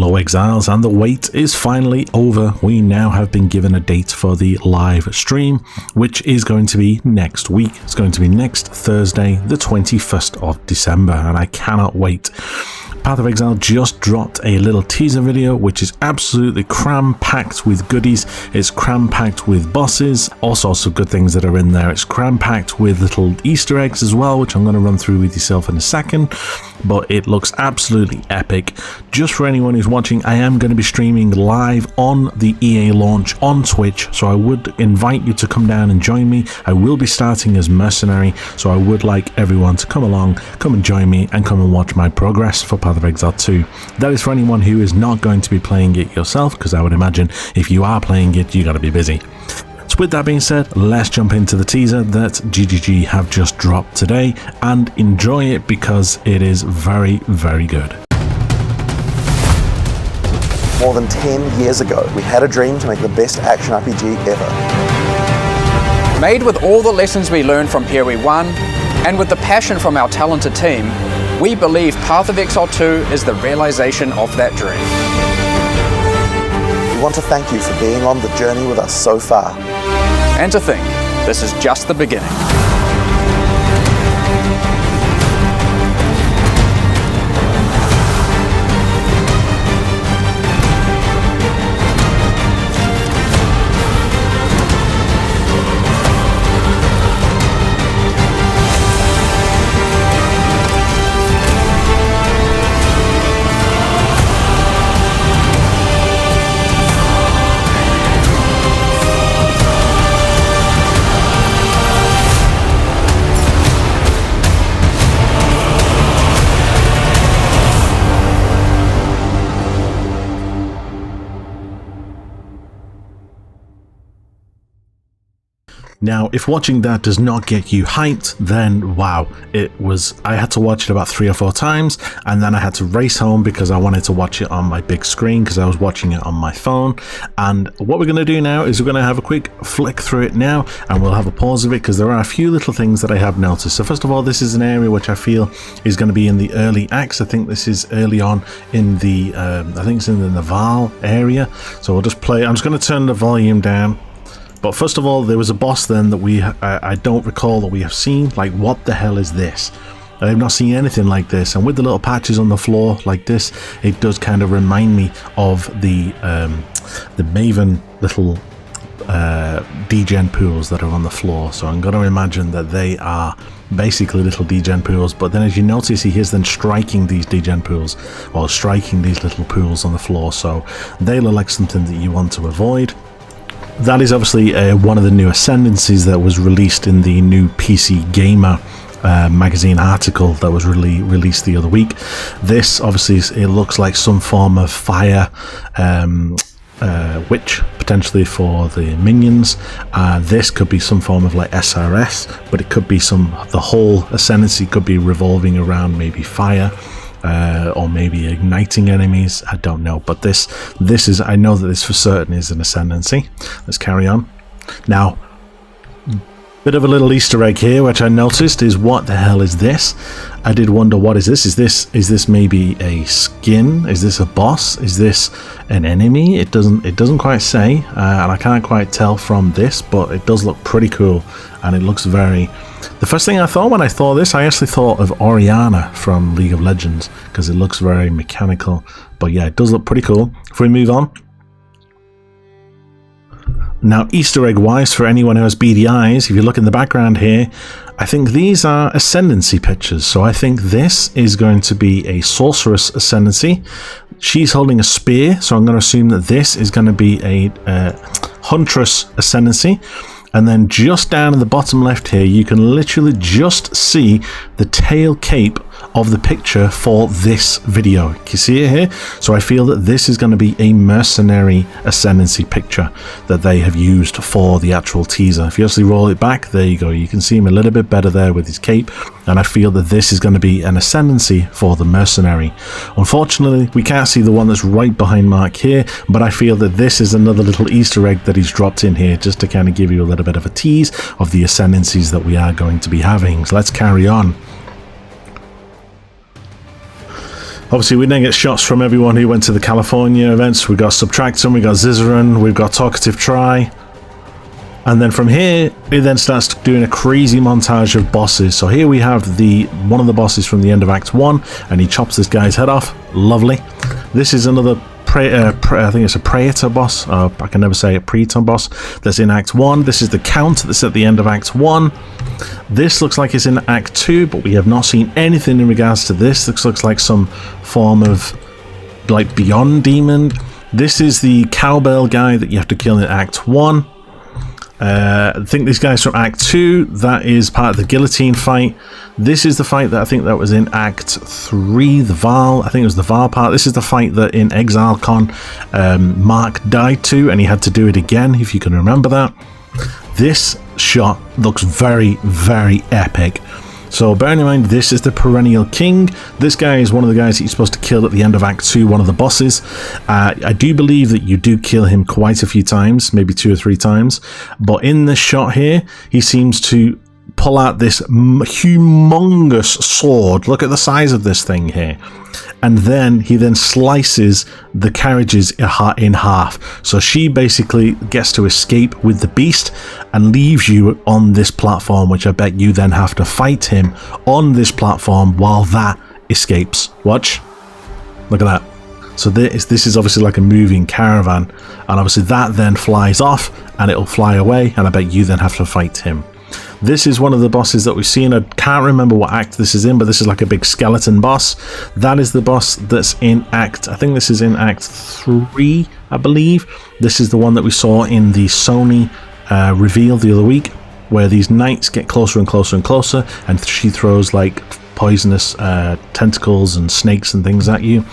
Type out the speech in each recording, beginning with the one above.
Hello Exiles, and the wait is finally over. We now have been given a date for the live stream, which is going to be next week. It's going to be next Thursday, the 21st of December, and I cannot wait. Path of Exile just dropped a little teaser video which is absolutely cram-packed with goodies. It's cram-packed with bosses, all sorts of good things that are in there. It's cram-packed with little Easter eggs as well, which I'm going to run through with yourself in a second, but it looks absolutely epic. Just for anyone who's watching, I am going to be streaming live on the EA launch on Twitch, so I would invite you to come down and join me. I will be starting as mercenary, so I would like everyone to come along, come and join me, and come and watch my progress for Path of Exile 2. That is for anyone who is not going to be playing it yourself, because I would imagine if you are playing it, you got to be busy. So with that being said, let's jump into the teaser that GGG have just dropped today and enjoy it because it is very, very good. More than 10 years ago, we had a dream to make the best action RPG ever. Made with all the lessons we learned from Here We Won, and with the passion from our talented team, we believe Path of Exile 2 is the realization of that dream. We want to thank you for being on the journey with us so far. And to think, this is just the beginning. Now, if watching that does not get you hyped, then wow, I had to watch it about 3 or 4 times, and then I had to race home because I wanted to watch it on my big screen because I was watching it on my phone. And what we're going to do now is we're going to have a quick flick through it now, and we'll have a pause of it because there are a few little things that I have noticed. So first of all, this is an area which I feel is going to be in the early acts. I think this is early on in the, I think it's in the Naval area. So we'll just play. I'm just going to turn the volume down. But first of all, there was a boss then that I don't recall that we have seen. Like, what the hell is this? I have not seen anything like this. And with the little patches on the floor like this, it does kind of remind me of the Maven little degen pools that are on the floor. So I'm going to imagine that they are basically little degen pools. But then as you notice, he is then striking these degen pools, or striking these little pools on the floor. So they look like something that you want to avoid. That is obviously one of the new Ascendancies that was released in the new PC Gamer magazine article that was released the other week. This obviously it looks like some form of fire witch, potentially for the minions. This could be some form of like SRS, but it could be the whole Ascendancy could be revolving around maybe fire. Or maybe igniting enemies, I don't know, but this is, I know that this for certain is an Ascendancy. Let's carry on. Now, bit of a little Easter egg here which I noticed is, what the hell is this? I did wonder, what is this? Is this maybe a skin? Is this a boss? Is this an enemy? It doesn't quite say, and I can't quite tell from this, but it does look pretty cool, and it looks very... The first thing I thought when I saw this, I actually thought of Orianna from League of Legends, because it looks very mechanical. But yeah, it does look pretty cool. If we move on. Now, Easter egg wise, for anyone who has beady eyes, if you look in the background here, I think these are Ascendancy pictures. So I think this is going to be a Sorceress Ascendancy. She's holding a spear, so I'm going to assume that this is going to be a Huntress Ascendancy. And then just down in the bottom left here, you can literally just see the tail cape of the picture for this video. Can you see it here? So I feel that this is going to be a mercenary Ascendancy picture that they have used for the actual teaser. If you actually roll it back, there you go. You can see him a little bit better there with his cape. And I feel that this is going to be an Ascendancy for the mercenary. Unfortunately, we can't see the one that's right behind Mark here, but I feel that this is another little Easter egg that he's dropped in here just to kind of give you a little bit of a tease of the Ascendancies that we are going to be having. So let's carry on. Obviously, we then get shots from everyone who went to the California events. We got Subtractum, we got Zizaran, we've got Talkative Try. And then from here, it then starts doing a crazy montage of bosses. So here we have one of the bosses from the end of Act 1, and he chops this guy's head off. Lovely. This is another I think it's a Praetor boss. I can never say a Praetor boss. That's in Act 1. This is the Count that's at the end of Act 1. This looks like it's in Act 2, but we have not seen anything in regards to this. This looks like some form of like Beyond Demon. This is the cowbell guy that you have to kill in Act 1. I think this guy's from Act 2. That is part of the guillotine fight. This is the fight that I think that was in Act 3, the Val. I think it was the Val part. This is the fight that in ExileCon Mark died to, and he had to do it again, if you can remember that. This shot looks very, very epic. So bearing in mind, this is the Perennial King. This guy is one of the guys that you're supposed to kill at the end of Act 2, one of the bosses. I do believe that you do kill him quite a few times, maybe 2 or 3 times. But in this shot here, he seems to pull out this humongous sword. Look at the size of this thing here. And then he then slices the carriages in half. So she basically gets to escape with the beast and leaves you on this platform, which I bet you then have to fight him on this platform while that escapes. Watch. Look at that. So this is obviously like a moving caravan, and obviously that then flies off and it'll fly away, and I bet you then have to fight him. This is one of the bosses that we've seen. I can't remember what act this is in, but this is like a big skeleton boss. That is the boss that's in Act, I think this is in Act 3, I believe. This is the one that we saw in the Sony reveal the other week, where these knights get closer and closer and closer, and she throws like poisonous tentacles and snakes and things at you.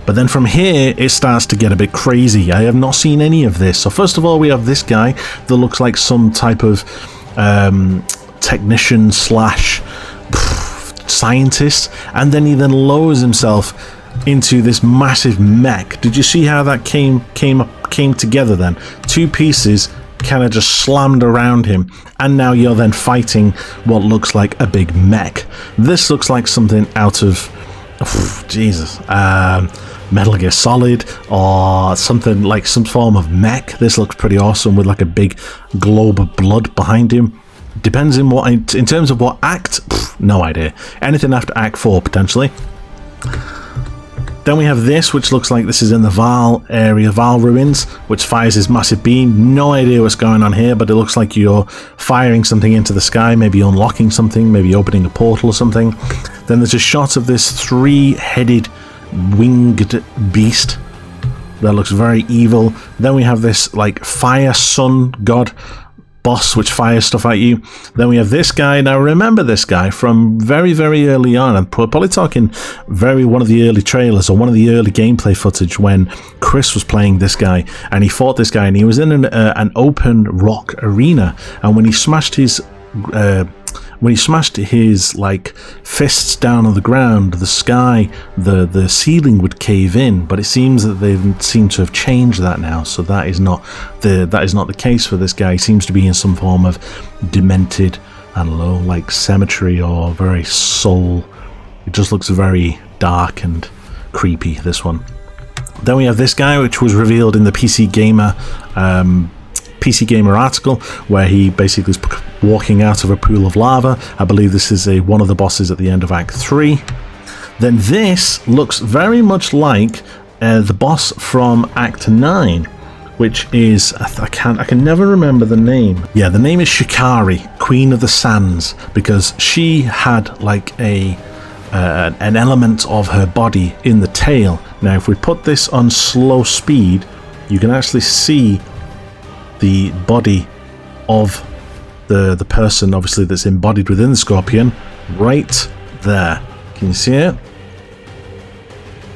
But then from here, it starts to get a bit crazy. I have not seen any of this. So first of all, we have this guy that looks like some type of technician slash scientist, and then he then lowers himself into this massive mech. Did you see how that came together then? 2 pieces kind of just slammed around him, and now you're then fighting what looks like a big mech. This looks like something out of Jesus, Metal Gear Solid, or something like some form of mech. This looks pretty awesome with like a big globe of blood behind him. Depends in what, in terms of what act, no idea. Anything after Act 4 potentially. Then we have this, which looks like this is in the Val area, Val ruins, which fires this massive beam. No idea what's going on here, but it looks like you're firing something into the sky, maybe unlocking something, maybe opening a portal or something. Then there's a shot of this 3-headed winged beast that looks very evil. Then we have this like fire sun god boss which fires stuff at you. Then we have this guy. Now remember this guy from very, very early on. I'm probably talking one of the early trailers or one of the early gameplay footage when Chris was playing this guy, and he fought this guy, and he was in an open rock arena, and when he smashed his like fists down on the ground, the sky, the ceiling would cave in. But it seems that they seem to have changed that now, so that is not the case for this guy. He seems to be in some form of demented, I don't know, like cemetery or very soul. It just looks very dark and creepy, this one. Then we have this guy, which was revealed in the PC Gamer article, where he basically is walking out of a pool of lava. I believe this is one of the bosses at the end of Act 3. Then this looks very much like the boss from Act 9, which is, I can never remember the name. Yeah, the name is Shikari, Queen of the Sands, because she had like an element of her body in the tail. Now if we put this on slow speed, you can actually see the body of the person, obviously, that's embodied within the scorpion right there. Can you see it?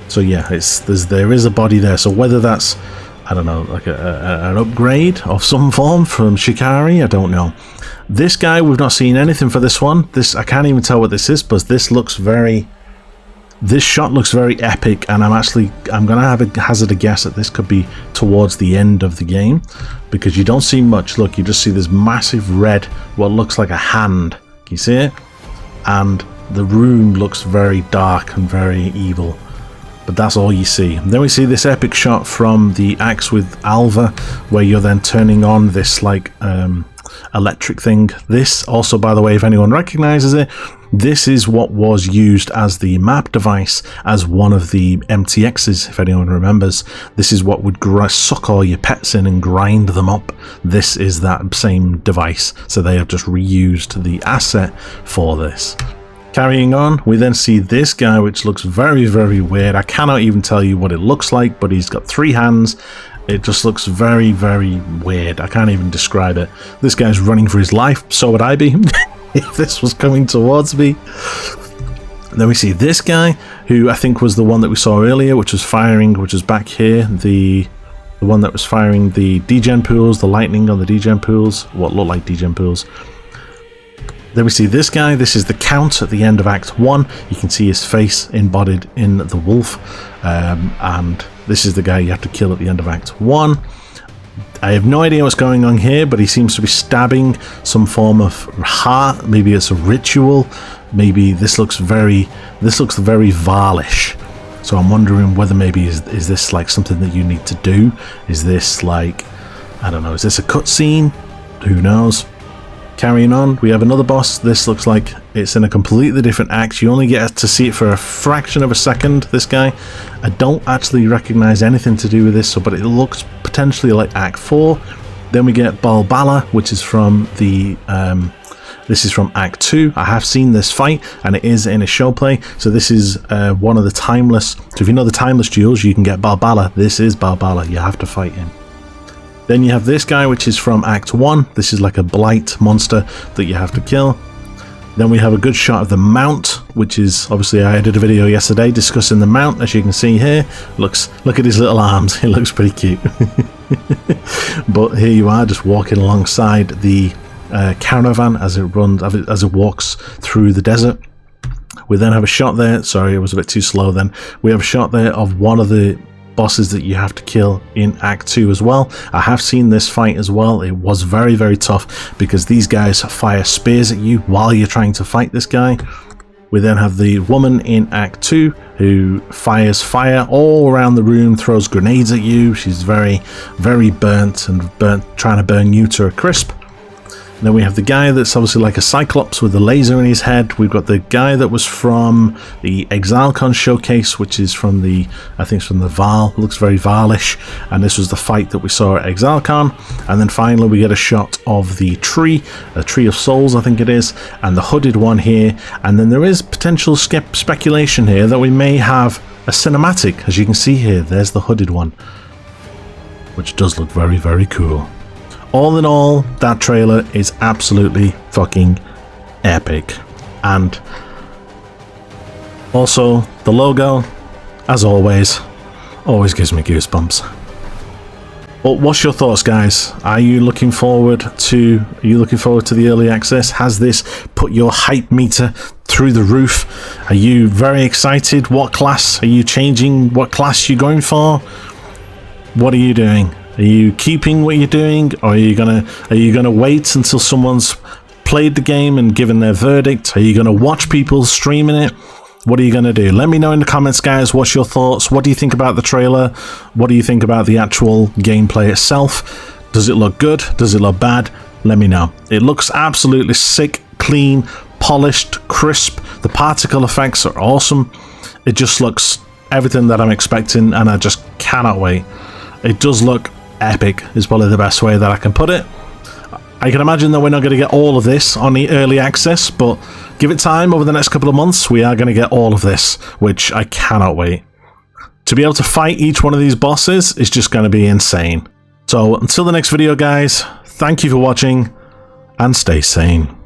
So yeah, there is a body there. So whether that's, I don't know, like an upgrade of some form from Shikari, I don't know. This guy, we've not seen anything for this one. I can't even tell what this is, but this shot looks very epic, and I'm gonna hazard a guess that this could be towards the end of the game, because you don't see much. Look, you just see this massive red, what looks like a hand. Can you see it? And the room looks very dark and very evil. but that's all you see. Then we see this epic shot from the axe with Alva, where you're then turning on this like electric thing. This also, by the way, if anyone recognizes it, this is what was used as the map device as one of the MTXs, if anyone remembers. This is what would suck all your pets in and grind them up. This is that same device, so they have just reused the asset for this. Carrying on, we then see this guy, which looks very, very weird. I cannot even tell you what it looks like, but he's got 3 hands. It just looks very, very weird. I can't even describe it. This guy's running for his life. So would I be if this was coming towards me. Then we see this guy, who I think was the one that we saw earlier, which was firing, which is back here. The one that was firing the degen pools, the lightning on the degen pools, what looked like degen pools. Then we see this guy. This is the Count at the end of Act 1. You can see his face embodied in the wolf. And this is the guy you have to kill at the end of Act 1. I have no idea what's going on here, but he seems to be stabbing some form of heart. Maybe it's a ritual. Maybe this looks very Vaalish. So I'm wondering whether maybe is this like something that you need to do? Is this like, I don't know, is this a cutscene? Who knows? Carrying on, we have another boss. This looks like it's in a completely different act. You only get to see it for a fraction of a second, this guy. I don't actually recognize anything to do with this, but it looks potentially like Act 4. Then we get Balbala, which is from the this is from Act 2. I have seen this fight, and it is in a show play. So this is one of the timeless. So if you know the timeless duels, you can get Balbala. This is Balbala. You have to fight him. Then you have this guy, which is from Act 1. This is like a blight monster that you have to kill. Then we have a good shot of the mount, which is, obviously I did a video yesterday discussing the mount, as you can see here. Look at his little arms, it looks pretty cute. But here you are, just walking alongside the caravan as it walks through the desert. We then have a shot there, sorry, it was a bit too slow then. We have a shot there of one of the bosses that you have to kill in Act 2 as well. I have seen this fight as well. It was very, very tough because these guys fire spears at you while you're trying to fight this guy. We then have the woman in Act 2 who fires fire all around the room, throws grenades at you. She's very, very burnt, trying to burn you to a crisp. And then we have the guy that's obviously like a Cyclops with a laser in his head. We've got the guy that was from the ExileCon showcase, which is from the, I think it's from the Vaal. Looks very Vaalish. And this was the fight that we saw at ExileCon. And then finally we get a shot of the tree, a Tree of Souls I think it is, and the hooded one here. And then there is potential speculation here that we may have a cinematic, as you can see here. There's the hooded one, which does look very, very cool. All in all, that trailer is absolutely fucking epic. And also, the logo, as always gives me goosebumps. But what's your thoughts, guys? Are you looking forward to the early access? Has this put your hype meter through the roof? Are you very excited? What class are you changing? What class you're going for? What are you doing? Are you keeping what you're doing, or are you gonna wait until someone's played the game and given their verdict? Are you gonna watch people streaming it? What are you gonna do? Let me know in the comments, guys. What's your thoughts? What do you think about the trailer? What do you think about the actual gameplay itself? Does it look good? Does it look bad? Let me know. It looks absolutely sick, clean, polished, crisp. The particle effects are awesome. It just looks everything that I'm expecting, and I just cannot wait. It does look epic, is probably the best way that I can put it. I can imagine that we're not going to get all of this on the early access, but give it time. Over the next couple of months we are going to get all of this, which I cannot wait. To be able to fight each one of these bosses is just going to be insane. So until the next video, guys, thank you for watching and stay sane.